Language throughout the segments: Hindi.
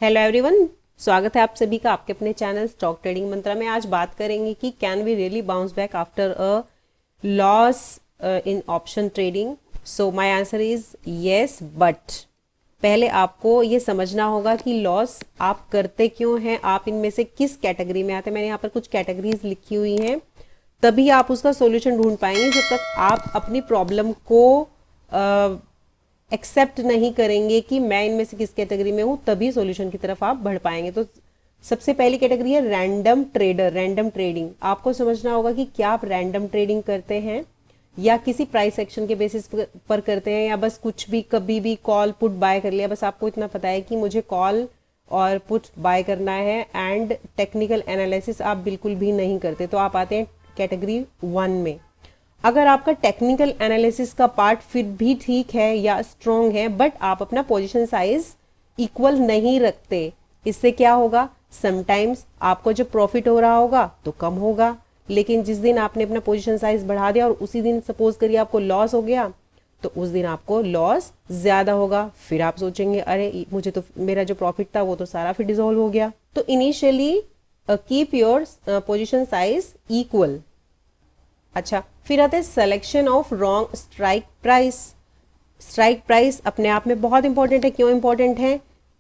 हेलो एवरीवन, स्वागत है आप सभी का आपके अपने चैनल स्टॉक ट्रेडिंग मंत्रा में। आज बात करेंगे कि can we really bounce back after a loss in option trading. So my answer is yes, but पहले आपको ये समझना होगा कि लॉस आप करते क्यों हैं, आप इनमें से किस कैटेगरी में आते हैं। मैंने यहाँ पर कुछ कैटेगरीज लिखी हुई हैं, तभी आप उसका सॉल्यूशन ढूंढ पाएंगे। जब तक आप अपनी प्रॉब्लम को एक्सेप्ट नहीं करेंगे कि मैं इनमें से किस कैटेगरी में हूं, तभी सॉल्यूशन की तरफ आप बढ़ पाएंगे। तो सबसे पहली कैटेगरी है रैंडम ट्रेडर, रैंडम ट्रेडिंग। आपको समझना होगा कि क्या आप रैंडम ट्रेडिंग करते हैं या किसी प्राइस एक्शन के बेसिस पर करते हैं, या बस कुछ भी कभी भी कॉल पुट बाय कर लिया। बस आपको इतना पता है कि मुझे कॉल और पुट बाय करना है, एंड टेक्निकल एनालिसिस आप बिल्कुल भी नहीं करते। तो आप आते हैं कैटेगरी 1 में। अगर आपका टेक्निकल एनालिसिस का पार्ट फिर भी ठीक है या स्ट्रॉन्ग है, बट आप अपना पोजीशन साइज इक्वल नहीं रखते, इससे क्या होगा, समटाइम्स आपको जो प्रॉफिट हो रहा होगा तो कम होगा, लेकिन जिस दिन आपने अपना पोजीशन साइज बढ़ा दिया और उसी दिन सपोज करिए आपको लॉस हो गया, तो उस दिन आपको लॉस ज्यादा होगा। फिर आप सोचेंगे अरे मुझे तो मेरा जो प्रॉफिट था वो तो सारा फिर डिसॉल्व हो गया। तो initially keep your position size equal. अच्छा, फिर आते हैं selection of wrong strike price. Strike price अपने आप में बहुत इंपॉर्टेंट है। क्यों इंपॉर्टेंट है?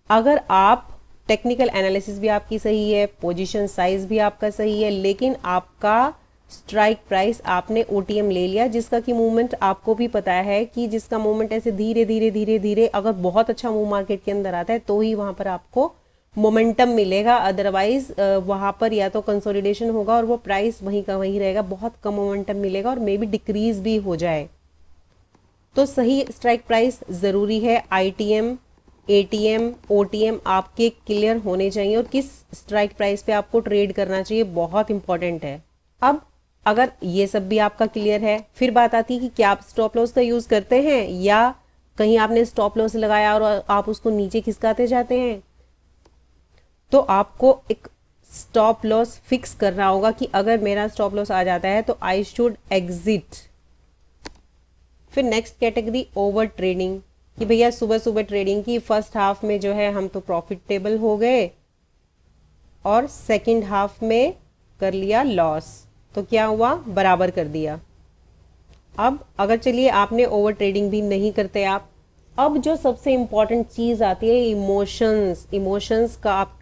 अगर आप टेक्निकल एनालिसिस भी आपकी सही है, पोजीशन साइज भी आपका सही है, लेकिन आपका स्ट्राइक प्राइस आपने ओटीएम ले लिया, जिसका कि मूवमेंट आपको भी पता है कि जिसका मूवमेंट ऐसे धीरे धीरे धीरे धीरे अगर बहुत अच्छा मूव मार्केट के अंदर आता है तो ही वहां पर आपको मोमेंटम मिलेगा। अदरवाइज वहां पर या तो कंसोलिडेशन होगा और वो प्राइस वहीं का वहीं रहेगा, बहुत कम मोमेंटम मिलेगा और मे बी डिक्रीज भी हो जाए। तो सही स्ट्राइक प्राइस जरूरी है। आईटीएम, एटीएम, ओटीएम आपके क्लियर होने चाहिए और किस स्ट्राइक प्राइस पे आपको ट्रेड करना चाहिए बहुत इंपॉर्टेंट है। अब अगर ये सब भी आपका क्लियर है, फिर बात आती है कि क्या आप स्टॉप लॉस का यूज करते हैं, या कहीं आपने स्टॉप लॉस लगाया और आप उसको नीचे खिसकाते जाते हैं। तो आपको एक स्टॉप लॉस फिक्स करना होगा कि अगर मेरा स्टॉप लॉस आ जाता है तो आई शुड एग्जिट। फिर नेक्स्ट कैटेगरी ओवर ट्रेडिंग, कि भैया सुबह सुबह ट्रेडिंग की, फर्स्ट हाफ में जो है हम तो प्रॉफिटेबल हो गए और सेकंड हाफ में कर लिया लॉस, तो क्या हुआ, बराबर कर दिया। अब अगर चलिए आपने ओवर ट्रेडिंग भी नहीं करते आप, अब जो सबसे इंपॉर्टेंट चीज आती है इमोशंस। इमोशंस का आपका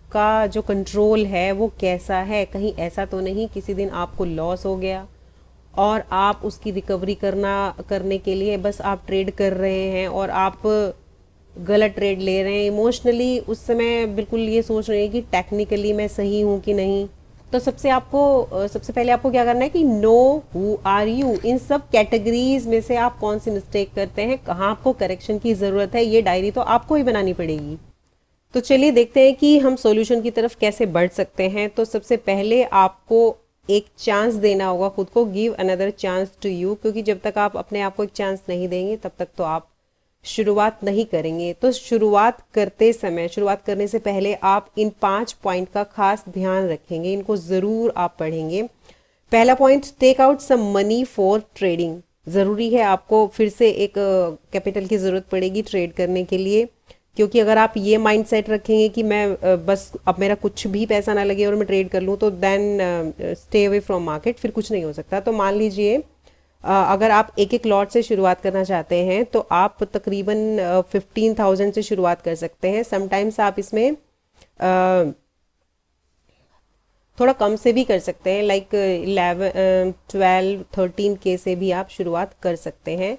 जो कंट्रोल है वो कैसा है। कहीं ऐसा तो नहीं किसी दिन आपको लॉस हो गया और आप उसकी रिकवरी करने के लिए बस आप ट्रेड कर रहे हैं और आप गलत ट्रेड ले रहे हैं। इमोशनली उस समय बिल्कुल ये सोच रहे हैं कि टेक्निकली मैं सही हूं कि नहीं। तो सबसे पहले आपको क्या करना है कि नो हु आर यू। इन सब कैटेगरीज में से आप कौन सी मिस्टेक करते हैं, कहाँ आपको करेक्शन की जरूरत है, ये डायरी तो आपको ही बनानी पड़ेगी। तो चलिए देखते हैं कि हम सॉल्यूशन की तरफ कैसे बढ़ सकते हैं। तो सबसे पहले आपको एक चांस देना होगा खुद को, give another chance to you, क्योंकि जब तक आप अपने आप को एक चांस नहीं देंगे तब तक तो आप शुरुआत नहीं करेंगे। तो शुरुआत करने से पहले आप इन 5 पॉइंट का खास ध्यान रखेंगे, इनको जरूर आप पढ़ेंगे। पहला point, take out some money for trading. जरूरी है, आपको फिर से एक कैपिटल की जरूरत पड़ेगी ट्रेड करने के लिए, क्योंकि अगर आप ये माइंड सेट रखेंगे कि मैं बस अब मेरा कुछ भी पैसा ना लगे और मैं ट्रेड कर लूँ, तो then stay away from market, फिर कुछ नहीं हो सकता। तो मान लीजिए अगर आप एक एक लॉट से शुरुआत करना चाहते हैं तो आप तकरीबन 15,000 से शुरुआत कर सकते हैं। समटाइम्स आप इसमें थोड़ा कम से भी कर सकते हैं, लाइक 11, 12, 13 के से भी आप शुरुआत कर सकते हैं।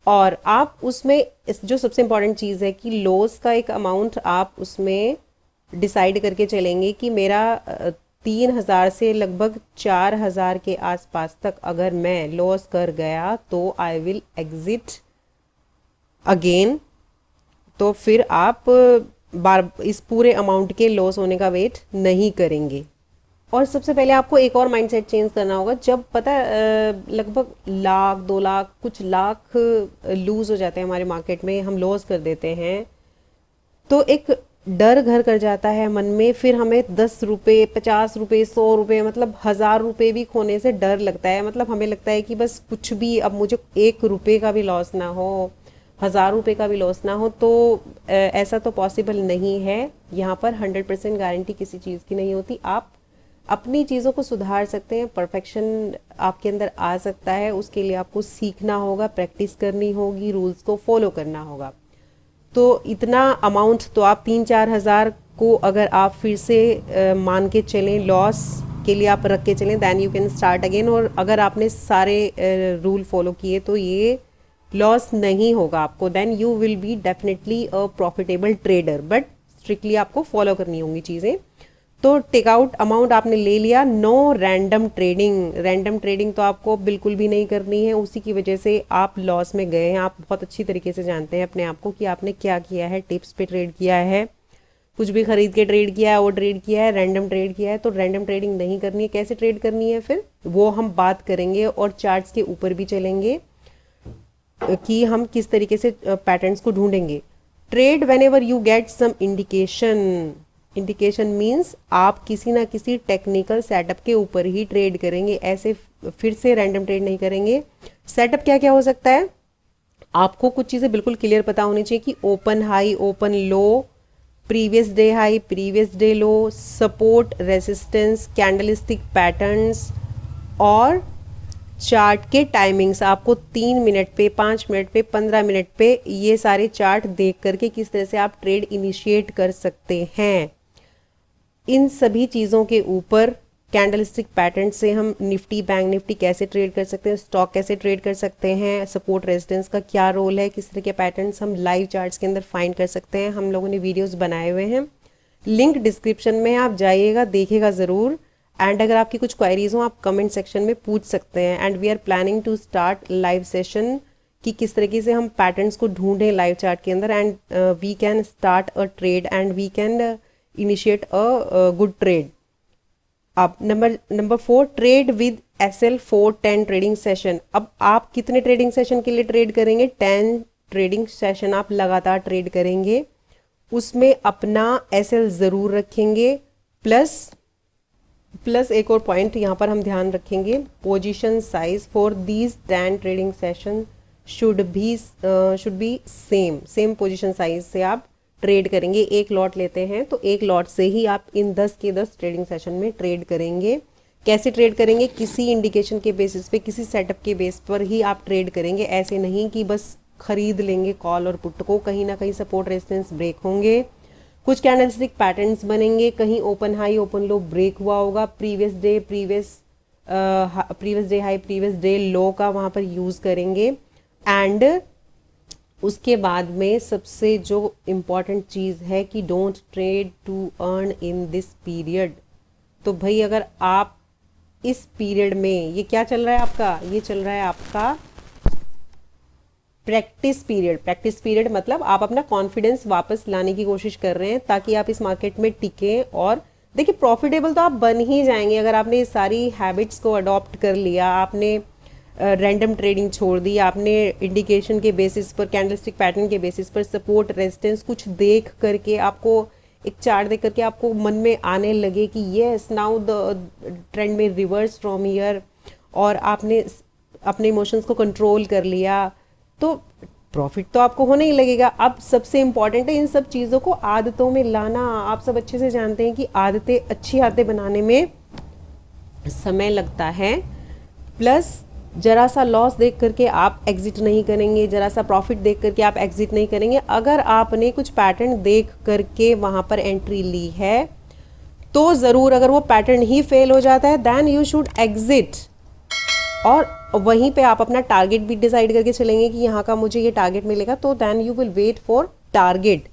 और आप उसमें जो सबसे इंपॉर्टेंट चीज़ है कि लॉस का एक अमाउंट आप उसमें डिसाइड करके चलेंगे कि मेरा 3,000 से लगभग 4,000 के आसपास तक अगर मैं लॉस कर गया तो आई विल एग्जिट अगेन। तो फिर आप बार इस पूरे अमाउंट के लॉस होने का वेट नहीं करेंगे। और सबसे पहले आपको एक और माइंडसेट चेंज करना होगा। जब पता है लगभग लाख 2 लाख कुछ लाख लूज हो जाते हैं हमारे मार्केट में, हम लॉस कर देते हैं, तो एक डर घर कर जाता है मन में। फिर हमें 10 रुपये, 50 रुपये, 100 रुपये, मतलब 1,000 रुपये भी खोने से डर लगता है। मतलब हमें लगता है कि बस कुछ भी, अब मुझे 1 रुपये का भी लॉस ना हो, 1,000 रुपये का भी लॉस ना हो, तो ऐसा तो पॉसिबल नहीं है। यहाँ पर 100% गारंटी किसी चीज़ की नहीं होती। आप अपनी चीज़ों को सुधार सकते हैं, परफेक्शन आपके अंदर आ सकता है, उसके लिए आपको सीखना होगा, प्रैक्टिस करनी होगी, रूल्स को फॉलो करना होगा। तो इतना अमाउंट तो आप 3-4 हज़ार को अगर आप फिर से मान के चलें, लॉस के लिए आप रख के चलें, then you can start again. और अगर आपने सारे रूल फॉलो किए तो ये लॉस नहीं होगा आपको, then you will be definitely a profitable trader. But strictly आपको फॉलो करनी होंगी चीज़ें। तो टेक आउट अमाउंट आपने ले लिया। No random trading, random trading तो आपको बिल्कुल भी नहीं करनी है, उसी की वजह से आप लॉस में गए हैं। आप बहुत अच्छी तरीके से जानते हैं अपने आप को कि आपने क्या किया है, टिप्स पे ट्रेड किया है, कुछ भी खरीद के ट्रेड किया है, वो ट्रेड किया है, रैंडम ट्रेड किया है। तो रैंडम ट्रेडिंग नहीं करनी है। कैसे ट्रेड करनी है फिर वो हम बात करेंगे, और चार्ट्स के ऊपर भी चलेंगे कि हम किस तरीके से पैटर्न्स को ढूंढेंगे। Trade whenever you get some indication, indication means आप किसी ना किसी टेक्निकल सेटअप के ऊपर ही ट्रेड करेंगे, ऐसे फिर से रैंडम ट्रेड नहीं करेंगे। सेटअप क्या क्या हो सकता है, आपको कुछ चीज़ें बिल्कुल क्लियर पता होनी चाहिए कि ओपन हाई, ओपन लो, previous day high, previous day लो, सपोर्ट, रेसिस्टेंस, कैंडलस्टिक पैटर्न्स और चार्ट के टाइमिंग्स। आपको 3 मिनट पे, 5 मिनट पे, 15 मिनट पे ये सारे चार्ट देख करके किस तरह से आप ट्रेड इनिशिएट कर सकते हैं। इन सभी चीज़ों के ऊपर कैंडलस्टिक पैटर्न से हम निफ्टी, बैंक निफ्टी कैसे ट्रेड कर सकते हैं, स्टॉक कैसे ट्रेड कर सकते हैं, सपोर्ट रेजिस्टेंस का क्या रोल है, किस तरह के पैटर्न्स हम लाइव चार्ट्स के अंदर फाइंड कर सकते हैं। हम लोगों ने वीडियोस बनाए हुए हैं, लिंक डिस्क्रिप्शन में, आप जाइएगा, देखिएगा ज़रूर। एंड अगर आपकी कुछ क्वायरीज हो आप कमेंट सेक्शन में पूछ सकते हैं। And we are planning to start live session कि किस तरीके से हम पैटर्न्स को ढूंढें लाइव चार्ट के अंदर, and we can start a trade and we can initiate a good trade. अब number 4, trade with SL4 10 trading session. अब आप कितने ट्रेडिंग सेशन के लिए ट्रेड करेंगे? 10 ट्रेडिंग सेशन आप लगातार ट्रेड करेंगे, उसमें अपना SL ज़रूर रखेंगे। प्लस एक और पॉइंट यहाँ पर हम ध्यान रखेंगे, position size for these 10 trading session should be same position size से आप ट्रेड करेंगे। एक लॉट लेते हैं तो एक लॉट से ही आप इन 10 के 10 ट्रेडिंग सेशन में ट्रेड करेंगे। कैसे ट्रेड करेंगे? किसी इंडिकेशन के बेसिस पे, किसी सेटअप के बेस पर ही आप ट्रेड करेंगे। ऐसे नहीं कि बस खरीद लेंगे कॉल और पुट को, कहीं ना कहीं सपोर्ट रेजिस्टेंस ब्रेक होंगे, कुछ कैंडलस्टिक पैटर्न्स बनेंगे, कहीं open high open low break हुआ होगा, previous day high previous day low का वहाँ पर यूज़ करेंगे। एंड उसके बाद में सबसे जो इम्पॉर्टेंट चीज़ है कि don't trade to earn in this period. तो भाई अगर आप इस पीरियड में, ये क्या चल रहा है आपका, ये चल रहा है आपका प्रैक्टिस पीरियड। प्रैक्टिस पीरियड मतलब आप अपना कॉन्फिडेंस वापस लाने की कोशिश कर रहे हैं ताकि आप इस मार्केट में टिकें। और देखिए प्रॉफिटेबल तो आप बन ही जाएंगे अगर आपने सारी हैबिट्स को अडॉप्ट कर लिया, आपने रैंडम ट्रेडिंग छोड़ दी, आपने इंडिकेशन के बेसिस पर, कैंडलस्टिक पैटर्न के बेसिस पर, सपोर्ट रेजिस्टेंस कुछ देख करके, आपको एक चार्ट देख करके आपको मन में आने लगे कि येस नाउ द ट्रेंड में रिवर्स फ्रॉम हियर, और आपने अपने इमोशंस को कंट्रोल कर लिया, तो प्रॉफिट तो आपको होने ही लगेगा। अब सबसे इंपॉर्टेंट है इन सब चीज़ों को आदतों में लाना। आप सब अच्छे से जानते हैं कि अच्छी आदतें बनाने में समय लगता है। प्लस जरा सा लॉस देख करके आप एग्जिट नहीं करेंगे, जरा सा प्रॉफिट देख करके आप एग्जिट नहीं करेंगे। अगर आपने कुछ पैटर्न देख करके वहां पर एंट्री ली है तो ज़रूर, अगर वो पैटर्न ही फेल हो जाता है देन यू शुड एग्जिट, और वहीं पे आप अपना टारगेट भी डिसाइड करके चलेंगे कि यहाँ का मुझे ये टारगेट मिलेगा, तो then you will wait for target.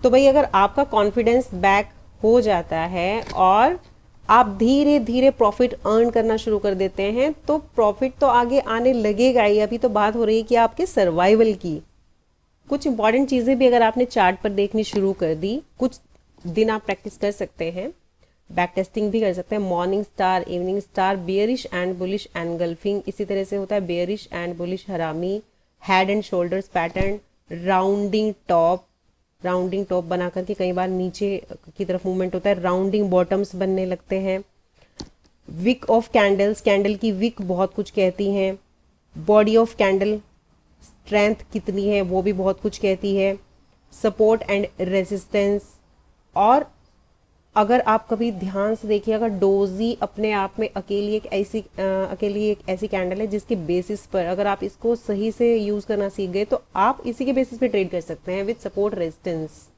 तो भाई अगर आपका कॉन्फिडेंस बैक हो जाता है और आप धीरे धीरे प्रॉफिट अर्न करना शुरू कर देते हैं तो प्रॉफिट तो आगे आने लगेगा ही। अभी तो बात हो रही है कि आपके सर्वाइवल की। कुछ इंपॉर्टेंट चीज़ें भी अगर आपने चार्ट पर देखनी शुरू कर दी, कुछ दिन आप प्रैक्टिस कर सकते हैं, बैक टेस्टिंग भी कर सकते हैं। Morning star, evening star, bearish and bullish engulfing, इसी तरह से होता है बेयरिश एंड बुलिश हरामी, head and shoulders pattern, rounding top बना करके कई बार नीचे की तरफ मूवमेंट होता है, राउंडिंग बॉटम्स बनने लगते हैं, विक ऑफ कैंडल्स, कैंडल की विक बहुत कुछ कहती हैं, बॉडी ऑफ कैंडल, स्ट्रेंथ कितनी है वो भी बहुत कुछ कहती है, सपोर्ट एंड रेजिस्टेंस। और अगर आप कभी ध्यान से देखिए, अगर डोजी अपने आप में अकेली एक ऐसी कैंडल है जिसके बेसिस पर अगर आप इसको सही से यूज करना सीख गए तो आप इसी के बेसिस पे ट्रेड कर सकते हैं विद सपोर्ट रेजिस्टेंस।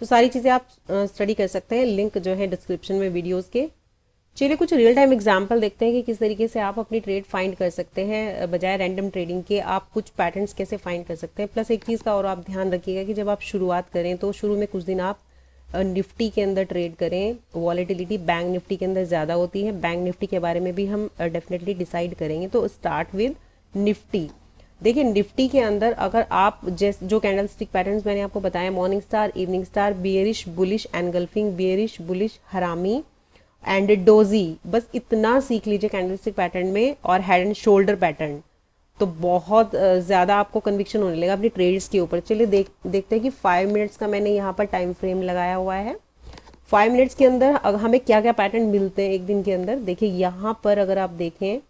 तो सारी चीजें आप स्टडी कर सकते हैं, लिंक जो है डिस्क्रिप्शन में वीडियोस के। चलिए कुछ रियल टाइम एग्जांपल देखते हैं कि किस तरीके से आप अपनी ट्रेड फाइंड कर सकते हैं, बजाय रैंडम ट्रेडिंग के आप कुछ पैटर्न्स कैसे फाइंड कर सकते हैं। प्लस एक चीज़ का और आप ध्यान रखिएगा कि जब आप शुरुआत करें तो शुरू में कुछ दिन आप निफ्टी के अंदर ट्रेड करें। वॉलेटिलिटी बैंक निफ्टी के अंदर ज़्यादा होती है, बैंक निफ्टी के बारे में भी हम डेफिनेटली डिसाइड करेंगे। तो स्टार्ट विद निफ्टी। देखिए निफ्टी के अंदर अगर आप जो कैंडल स्टिक पैटर्न्स मैंने आपको बताया, morning star, evening star, bearish bullish engulfing, bearish bullish हरामी एंड डोजी, बस इतना सीख लीजिए कैंडलस्टिक पैटर्न में, और हेड एंड शोल्डर पैटर्न, तो बहुत ज़्यादा आपको कन्विक्शन होने लगेगा अपनी ट्रेड्स के ऊपर। चलिए देखते हैं कि 5 मिनट्स का मैंने यहाँ पर टाइम फ्रेम लगाया हुआ है। 5 मिनट्स के अंदर हमें क्या क्या पैटर्न मिलते हैं एक दिन के अंदर। देखिए यहाँ पर अगर आप देखें,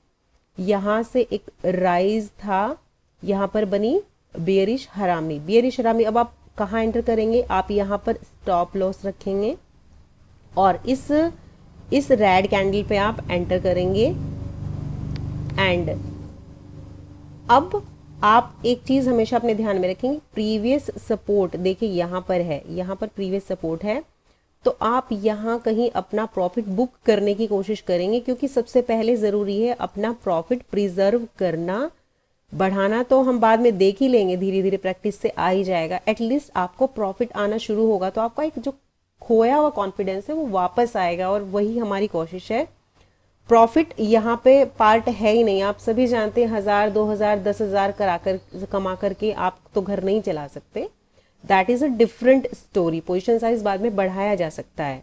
यहाँ से एक राइज था, यहाँ पर बनी बियरिश हरामी, बियरिश हरामी। अब आप कहाँ एंटर करेंगे, आप यहाँ पर स्टॉप लॉस रखेंगे और इस रेड कैंडल पे आप एंटर करेंगे। एंड अब आप एक चीज हमेशा अपने ध्यान में रखेंगे, प्रीवियस सपोर्ट देखिए यहाँ पर है, यहाँ पर प्रीवियस सपोर्ट है, तो आप यहाँ कहीं अपना प्रॉफिट बुक करने की कोशिश करेंगे, क्योंकि सबसे पहले जरूरी है अपना प्रॉफिट प्रिजर्व करना। बढ़ाना तो हम बाद में देख ही लेंगे, धीरे धीरे प्रैक्टिस से आ ही जाएगा। एटलीस्ट आपको प्रॉफिट आना शुरू होगा तो आपका एक जो खोया हुआ कॉन्फिडेंस है वो वापस आएगा, और वही हमारी कोशिश है। प्रॉफिट यहाँ पे पार्ट है ही नहीं, आप सभी जानते हैं 1000 2000 10,000 कमा करके आप तो घर नहीं चला सकते। That is a different story. Position size बाद में बढ़ाया जा सकता है।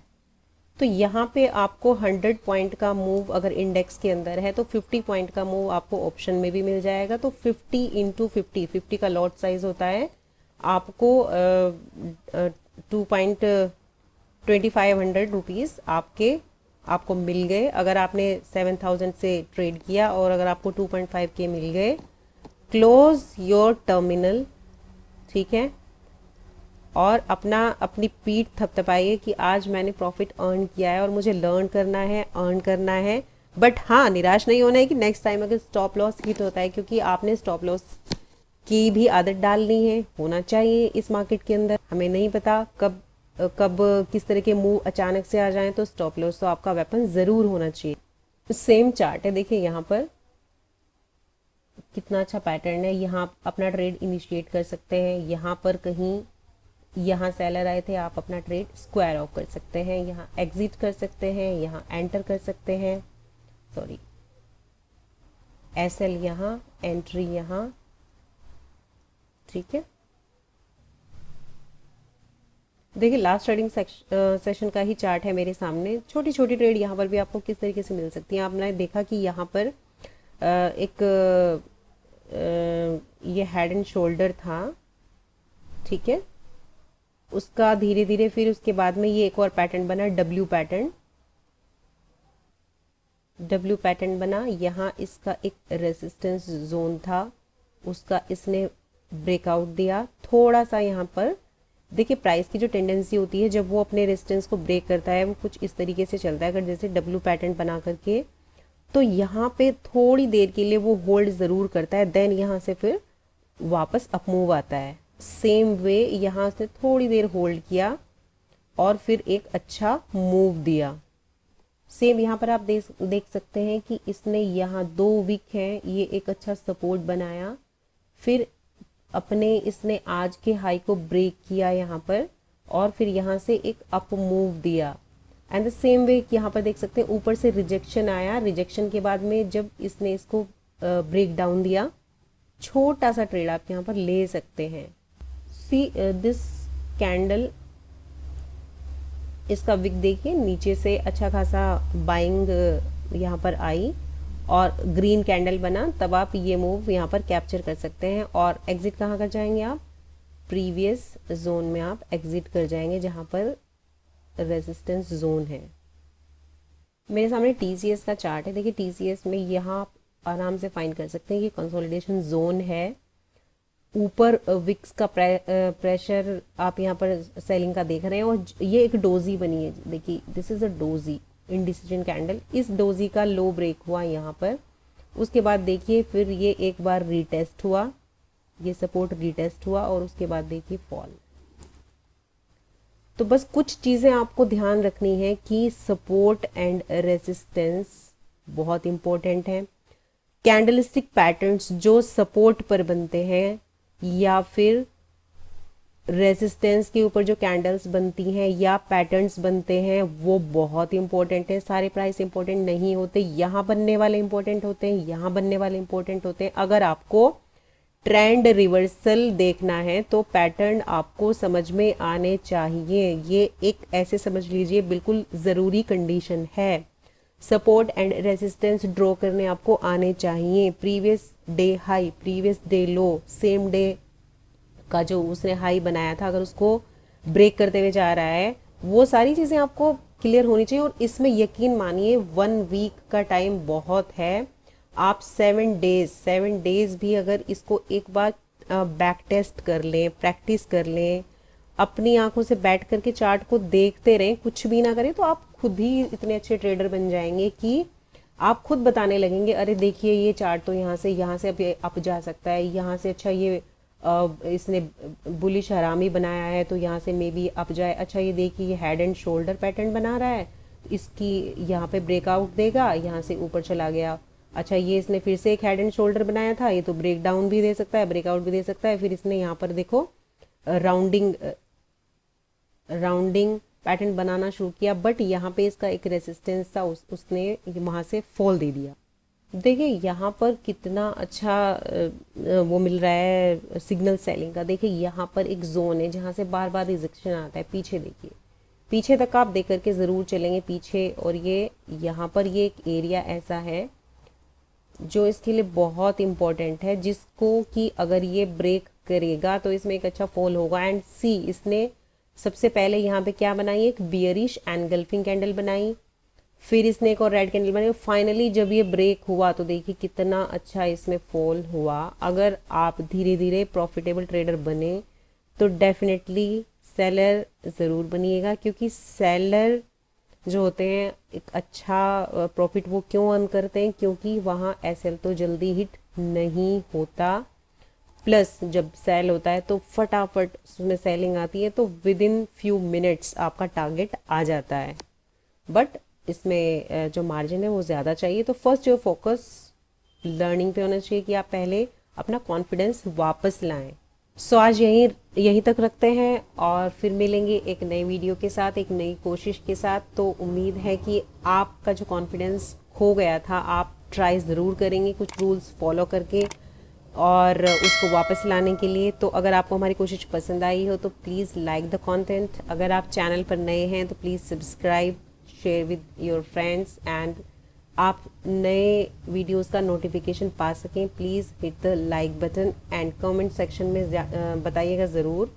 तो यहाँ पे आपको 100 पॉइंट का मूव अगर इंडेक्स के अंदर है तो 50 पॉइंट का मूव आपको ऑप्शन में भी मिल जाएगा। तो 50 इंटू 50 का लॉट साइज होता है, आपको 2.2500 रुपीज़ आपको मिल गए। अगर आपने 7000 से ट्रेड किया और अगर आपको 2.5K मिल गए, क्लोज योर टर्मिनल, ठीक है, और अपनी पीठ थपथपाइए कि आज मैंने प्रॉफिट अर्न किया है और मुझे लर्न करना है, अर्न करना है। बट हाँ, निराश नहीं होना है कि नेक्स्ट टाइम अगर स्टॉप लॉस हिट होता है, क्योंकि आपने स्टॉप लॉस की भी आदत डालनी है, होना चाहिए इस मार्केट के अंदर। हमें नहीं पता कब किस तरह के मूव अचानक से आ जाएं, तो स्टॉप लॉस तो आपका वेपन जरूर होना चाहिए। सेम चार्ट है, देखिए यहाँ पर कितना अच्छा पैटर्न है। यहाँ आप अपना ट्रेड इनिशिएट कर सकते हैं। यहाँ पर कहीं यहाँ सेलर आए थे, आप अपना ट्रेड स्क्वायर ऑफ कर सकते हैं, यहाँ एग्जिट कर सकते हैं, यहाँ एंटर कर सकते हैं, सॉरी एसएल यहाँ, एंट्री यहाँ, ठीक है। देखिए लास्ट ट्रेडिंग सेशन का ही चार्ट है मेरे सामने। छोटी छोटी ट्रेड यहाँ पर भी आपको किस तरीके से मिल सकती है। आपने देखा कि यहाँ पर एक ये हेड एंड शोल्डर था, ठीक है, उसका धीरे धीरे फिर उसके बाद में ये एक और पैटर्न बना, डब्ल्यू पैटर्न बना। यहाँ इसका एक रेजिस्टेंस जोन था, उसका इसने ब्रेकआउट दिया थोड़ा सा। यहाँ पर देखिए प्राइस की जो टेंडेंसी होती है जब वो अपने रेजिस्टेंस को ब्रेक करता है, वो कुछ इस तरीके से चलता है। अगर जैसे डब्ल्यू पैटर्न बना करके, तो यहाँ पे थोड़ी देर के लिए वो होल्ड ज़रूर करता है, देन यहाँ से फिर वापस अप मूव आता है। सेम वे यहाँ से थोड़ी देर होल्ड किया और फिर एक अच्छा मूव दिया। सेम यहाँ पर आप देख सकते हैं कि इसने यहाँ 2 वीक हैं, ये एक अच्छा सपोर्ट बनाया, फिर अपने इसने आज के हाई को ब्रेक किया यहाँ पर, और फिर यहाँ से एक अप मूव दिया। एंड द सेम वे यहाँ पर देख सकते हैं ऊपर से रिजेक्शन आया, रिजेक्शन के बाद में जब इसने इसको ब्रेक डाउन दिया, छोटा सा ट्रेड आप यहाँ पर ले सकते हैं। सी दिस कैंडल, इसका विक देखिए, नीचे से अच्छा खासा बाइंग यहाँ पर आई और ग्रीन कैंडल बना, तब आप ये मूव यहाँ पर कैप्चर कर सकते हैं। और एग्जिट कहाँ कर जाएंगे आप, प्रीवियस जोन में आप एग्जिट कर जाएंगे जहाँ पर रेजिस्टेंस जोन है। मेरे सामने टीसीएस का चार्ट है। देखिए टीसीएस में यहाँ आराम से फाइंड कर सकते हैं कि कंसोलिडेशन जोन है। ऊपर विक्स का प्रेशर आप यहाँ पर सेलिंग का देख रहे हैं, और ये एक डोजी बनी है, देखिए this is a doji indecision candle. इस डोजी का लो ब्रेक हुआ यहाँ पर, उसके बाद देखिए फिर ये एक बार रीटेस्ट हुआ, ये सपोर्ट रीटेस्ट हुआ, और उसके बाद देखिए फॉल। तो बस कुछ चीज़ें आपको ध्यान रखनी है कि सपोर्ट एंड रेजिस्टेंस बहुत इंपॉर्टेंट है। कैंडलस्टिक पैटर्न्स जो सपोर्ट पर बनते हैं या फिर रेजिस्टेंस के ऊपर जो कैंडल्स बनती हैं या पैटर्न्स बनते हैं वो बहुत इंपॉर्टेंट है। सारे प्राइस इंपॉर्टेंट नहीं होते, यहाँ बनने वाले इंपॉर्टेंट होते हैं, यहाँ बनने वाले इंपॉर्टेंट होते हैं। अगर आपको ट्रेंड रिवर्सल देखना है तो पैटर्न आपको समझ में आने चाहिए, ये एक ऐसे समझ लीजिए बिल्कुल ज़रूरी कंडीशन है। सपोर्ट एंड रेजिस्टेंस ड्रॉ करने आपको आने चाहिए। Previous day high, previous day लो, सेम डे का जो उसने हाई बनाया था अगर उसको ब्रेक करते हुए जा रहा है, वो सारी चीज़ें आपको क्लियर होनी चाहिए। और इसमें यकीन मानिए 1 वीक का टाइम बहुत है। आप 7 डेज भी अगर इसको एक बार बैक टेस्ट कर लें, प्रैक्टिस कर लें, अपनी आंखों से बैठ करके चार्ट को देखते रहें, कुछ भी ना करें, तो आप खुद ही इतने अच्छे ट्रेडर बन जाएंगे कि आप खुद बताने लगेंगे अरे देखिए ये चार्ट तो यहाँ से अब अप जा सकता है, यहाँ से अच्छा ये इसने बुलिश हरामी बनाया है तो यहाँ से मे बी अप जाए। अच्छा ये देखिए ये हेड एंड शोल्डर पैटर्न बना रहा है, इसकी यहाँ पे ब्रेकआउट देगा, यहाँ से ऊपर चला गया। अच्छा ये इसने फिर से एक हेड एंड शोल्डर बनाया था, ये तो ब्रेक डाउन भी दे सकता है, ब्रेकआउट भी दे सकता है। फिर इसने यहाँ पर देखो राउंडिंग पैटर्न बनाना शुरू किया, बट यहाँ पे इसका एक रेसिस्टेंस था, उसने वहाँ से फॉल दे दिया। देखिए यहाँ पर कितना अच्छा वो मिल रहा है सिग्नल सेलिंग का। देखिए यहाँ पर एक जोन है जहाँ से बार बार रिजेक्शन आता है। पीछे देखिए, पीछे तक आप देख करके ज़रूर चलेंगे पीछे, और ये यहाँ पर ये एक एरिया ऐसा है जो इसके लिए बहुत इम्पोर्टेंट है, जिसको कि अगर ये ब्रेक करेगा तो इसमें एक अच्छा फॉल होगा। एंड सी इसने सबसे पहले यहाँ पे क्या बनाई, एक बियरिश एनगल्फिंग कैंडल बनाई, फिर इसने एक और रेड कैंडल बनाई। फाइनली जब ये ब्रेक हुआ तो देखिए कितना अच्छा इसमें फॉल हुआ। अगर आप धीरे धीरे प्रॉफिटेबल ट्रेडर बने तो डेफिनेटली सेलर ज़रूर बनिएगा, क्योंकि सेलर जो होते हैं एक अच्छा प्रॉफिट वो क्यों अर्न करते हैं, क्योंकि वहाँ एसएल तो जल्दी हिट नहीं होता। प्लस जब सेल होता है तो फटाफट उसमें सेलिंग आती है, तो विद इन फ्यू मिनट्स आपका टारगेट आ जाता है। बट इसमें जो मार्जिन है वो ज़्यादा चाहिए। तो फर्स्ट योर फोकस लर्निंग पे होना चाहिए कि आप पहले अपना कॉन्फिडेंस वापस लाएं। सो आज यहीं तक रखते हैं, और फिर मिलेंगे एक नई वीडियो के साथ, एक नई कोशिश के साथ। तो उम्मीद है कि आपका जो कॉन्फिडेंस खो गया था आप ट्राई ज़रूर करेंगे कुछ रूल्स फॉलो करके और उसको वापस लाने के लिए। तो अगर आपको हमारी कोशिश पसंद आई हो तो प्लीज़ लाइक द कंटेंट। अगर आप चैनल पर नए हैं तो please subscribe, share with your friends, and आप नए वीडियोस का नोटिफिकेशन पा सकें please hit the like button. And comment section में बताइएगा ज़रूर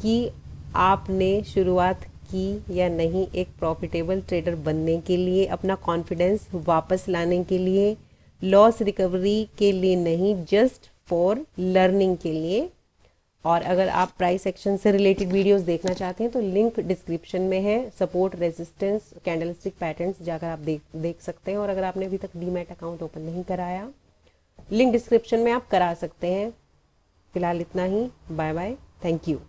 कि आपने शुरुआत की या नहीं एक प्रॉफिटेबल ट्रेडर बनने के लिए, अपना कॉन्फिडेंस वापस लाने के लिए, लॉस रिकवरी के लिए नहीं, जस्ट फॉर लर्निंग के लिए। और अगर आप प्राइस एक्शन से रिलेटेड वीडियोस देखना चाहते हैं तो लिंक डिस्क्रिप्शन में है। सपोर्ट, रेजिस्टेंस, कैंडलस्टिक पैटर्न्स जाकर आप देख सकते हैं। और अगर आपने अभी तक डीमैट अकाउंट ओपन नहीं कराया, लिंक डिस्क्रिप्शन में आप करा सकते हैं। फिलहाल इतना ही, बाय बाय, थैंक यू।